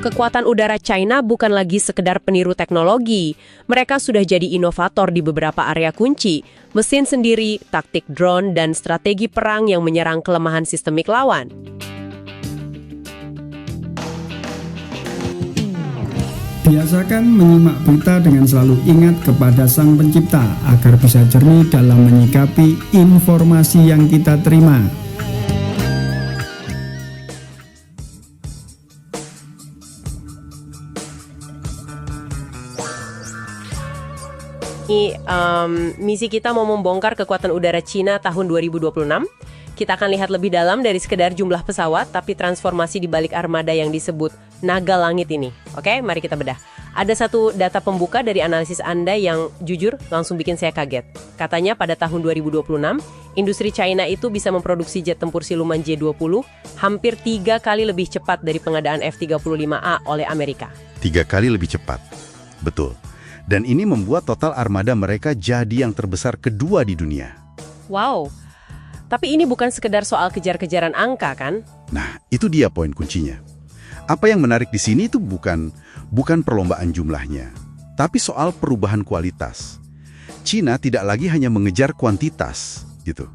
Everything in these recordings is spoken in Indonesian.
Kekuatan udara China bukan lagi sekedar peniru teknologi. Mereka sudah jadi inovator di beberapa area kunci, mesin sendiri, taktik drone, dan strategi perang yang menyerang kelemahan sistemik lawan. Biasakan menyimak berita dengan selalu ingat kepada Sang Pencipta agar bisa jernih dalam menyikapi informasi yang kita terima. Misi kita mau membongkar kekuatan udara Cina tahun 2026. Kita akan lihat lebih dalam dari sekedar jumlah pesawat, tapi transformasi di balik armada yang disebut naga langit ini. Oke, mari kita bedah. Ada satu data pembuka dari analisis Anda yang jujur langsung bikin saya kaget. Katanya pada tahun 2026, industri China itu bisa memproduksi jet tempur siluman J-20 hampir 3 kali lebih cepat dari pengadaan F-35A oleh Amerika. 3 kali lebih cepat. Betul. Dan ini membuat total armada mereka jadi yang terbesar kedua di dunia. Wow. Tapi ini bukan sekedar soal kejar-kejaran angka, kan? Nah, itu dia poin kuncinya. Apa yang menarik di sini itu bukan perlombaan jumlahnya, tapi soal perubahan kualitas. Cina tidak lagi hanya mengejar kuantitas, gitu.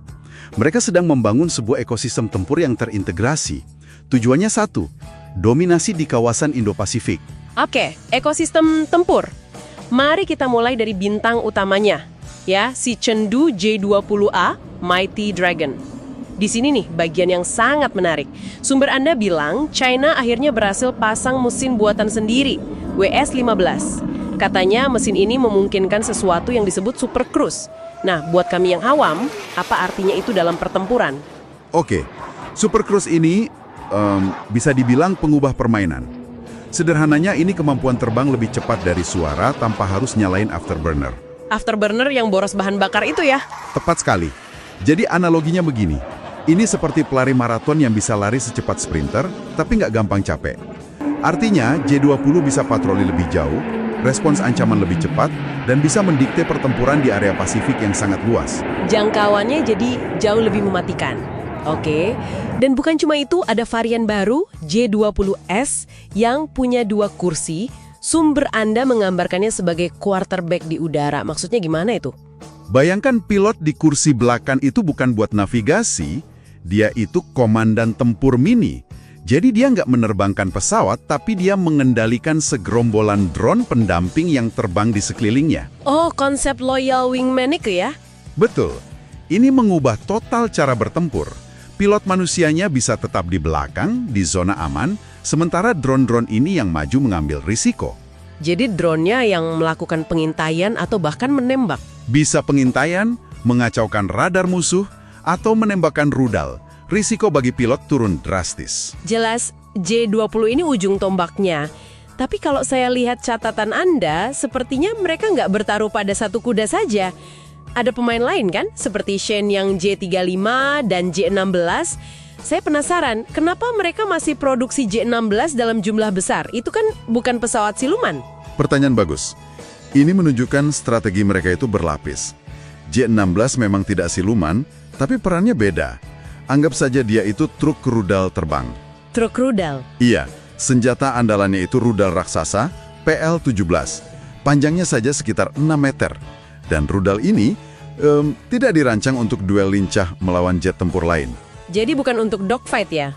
Mereka sedang membangun sebuah ekosistem tempur yang terintegrasi. Tujuannya satu, dominasi di kawasan Indo-Pasifik. Oke, ekosistem tempur. Mari kita mulai dari bintang utamanya, ya, si Chengdu J-20A Mighty Dragon. Di sini nih bagian yang sangat menarik. Sumber Anda bilang China akhirnya berhasil pasang mesin buatan sendiri, WS-15. Katanya mesin ini memungkinkan sesuatu yang disebut Super Cruise. Nah, buat kami yang awam, apa artinya itu dalam pertempuran? Oke, Super Cruise ini bisa dibilang pengubah permainan. Sederhananya ini kemampuan terbang lebih cepat dari suara tanpa harus nyalain afterburner. Afterburner yang boros bahan bakar itu ya? Tepat sekali. Jadi analoginya begini, ini seperti pelari maraton yang bisa lari secepat sprinter, tapi nggak gampang capek. Artinya, J-20 bisa patroli lebih jauh, respons ancaman lebih cepat, dan bisa mendikte pertempuran di area Pasifik yang sangat luas. Jangkauannya jadi jauh lebih mematikan. Oke, dan bukan cuma itu, ada varian baru, J-20S, yang punya 2 kursi. Sumber Anda menggambarkannya sebagai quarterback di udara. Maksudnya gimana itu? Bayangkan pilot di kursi belakang itu bukan buat navigasi, dia itu komandan tempur mini. Jadi dia nggak menerbangkan pesawat, tapi dia mengendalikan segerombolan drone pendamping yang terbang di sekelilingnya. Oh, konsep loyal wingman itu ya? Betul. Ini mengubah total cara bertempur. Pilot manusianya bisa tetap di belakang, di zona aman, sementara drone-drone ini yang maju mengambil risiko. Jadi drone-nya yang melakukan pengintaian atau bahkan menembak? Bisa pengintaian, mengacaukan radar musuh, atau menembakkan rudal. Risiko bagi pilot turun drastis. Jelas, J-20 ini ujung tombaknya. Tapi kalau saya lihat catatan Anda, sepertinya mereka nggak bertaruh pada satu kuda saja. Ada pemain lain kan, seperti Shen yang J-35 dan J-16. Saya penasaran, kenapa mereka masih produksi J-16 dalam jumlah besar? Itu kan bukan pesawat siluman. Pertanyaan bagus. Ini menunjukkan strategi mereka itu berlapis. J-16 memang tidak siluman, tapi perannya beda. Anggap saja dia itu truk rudal terbang. Truk rudal? Iya, senjata andalannya itu rudal raksasa PL-17. Panjangnya saja sekitar 6 meter. Dan rudal ini tidak dirancang untuk duel lincah melawan jet tempur lain. Jadi bukan untuk dogfight ya?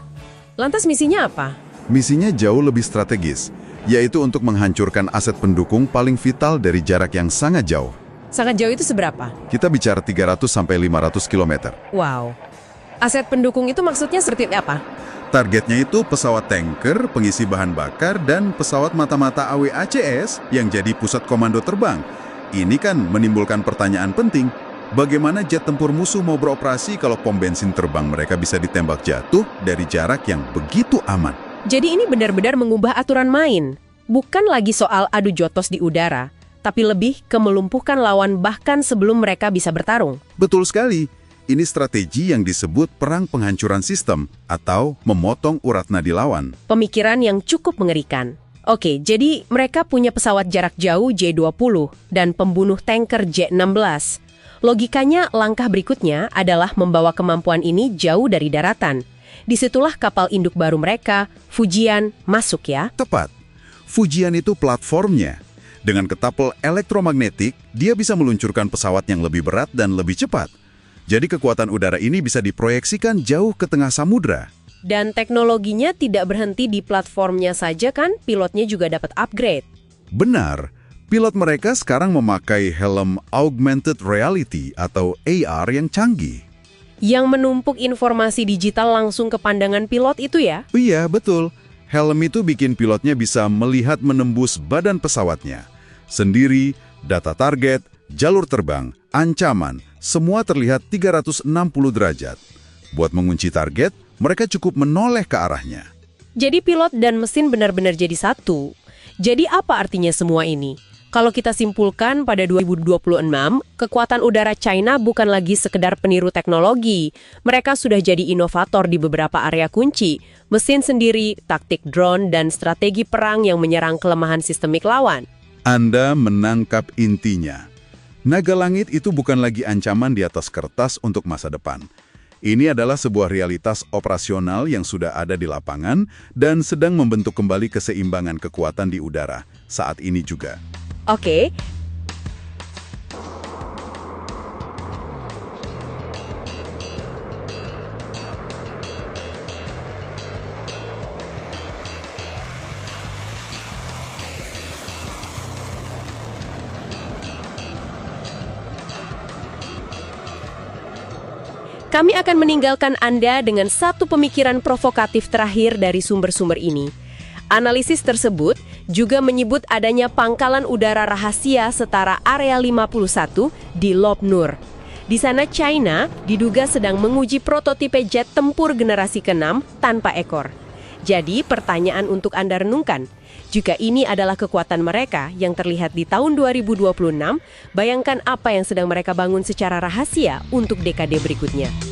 Lantas misinya apa? Misinya jauh lebih strategis, yaitu untuk menghancurkan aset pendukung paling vital dari jarak yang sangat jauh. Sangat jauh itu seberapa? Kita bicara 300-500 km. Wow. Aset pendukung itu maksudnya seperti apa? Targetnya itu pesawat tanker, pengisi bahan bakar, dan pesawat mata-mata AWACS yang jadi pusat komando terbang. Ini kan menimbulkan pertanyaan penting. Bagaimana jet tempur musuh mau beroperasi kalau pom bensin terbang mereka bisa ditembak jatuh dari jarak yang begitu aman? Jadi ini benar-benar mengubah aturan main. Bukan lagi soal adu jotos di udara, tapi lebih ke melumpuhkan lawan bahkan sebelum mereka bisa bertarung. Betul sekali. Ini strategi yang disebut perang penghancuran sistem atau memotong urat nadi lawan. Pemikiran yang cukup mengerikan. Oke, jadi mereka punya pesawat jarak jauh J-20 dan pembunuh tanker J-16. Logikanya, langkah berikutnya adalah membawa kemampuan ini jauh dari daratan. Disitulah kapal induk baru mereka, Fujian, masuk ya? Tepat. Fujian itu platformnya. Dengan ketapel elektromagnetik, dia bisa meluncurkan pesawat yang lebih berat dan lebih cepat. Jadi kekuatan udara ini bisa diproyeksikan jauh ke tengah samudra. Dan teknologinya tidak berhenti di platformnya saja kan, pilotnya juga dapat upgrade. Benar, pilot mereka sekarang memakai helm augmented reality atau AR yang canggih. Yang menumpuk informasi digital langsung ke pandangan pilot itu ya? Iya, betul. Helm itu bikin pilotnya bisa melihat menembus badan pesawatnya. Sendiri, data target, jalur terbang, ancaman, semua terlihat 360 derajat. Buat mengunci target, mereka cukup menoleh ke arahnya. Jadi pilot dan mesin benar-benar jadi satu. Jadi apa artinya semua ini? Kalau kita simpulkan pada 2026, kekuatan udara China bukan lagi sekedar peniru teknologi. Mereka sudah jadi inovator di beberapa area kunci, mesin sendiri, taktik drone, dan strategi perang yang menyerang kelemahan sistemik lawan. Anda menangkap intinya. Naga langit itu bukan lagi ancaman di atas kertas untuk masa depan. Ini adalah sebuah realitas operasional yang sudah ada di lapangan dan sedang membentuk kembali keseimbangan kekuatan di udara saat ini juga. Oke. Kami akan meninggalkan Anda dengan satu pemikiran provokatif terakhir dari sumber-sumber ini. Analisis tersebut juga menyebut adanya pangkalan udara rahasia setara Area 51 di Lob Nur. Di sana China diduga sedang menguji prototipe jet tempur generasi ke-6 tanpa ekor. Jadi pertanyaan untuk Anda renungkan, jika ini adalah kekuatan mereka yang terlihat di tahun 2026, bayangkan apa yang sedang mereka bangun secara rahasia untuk dekade berikutnya.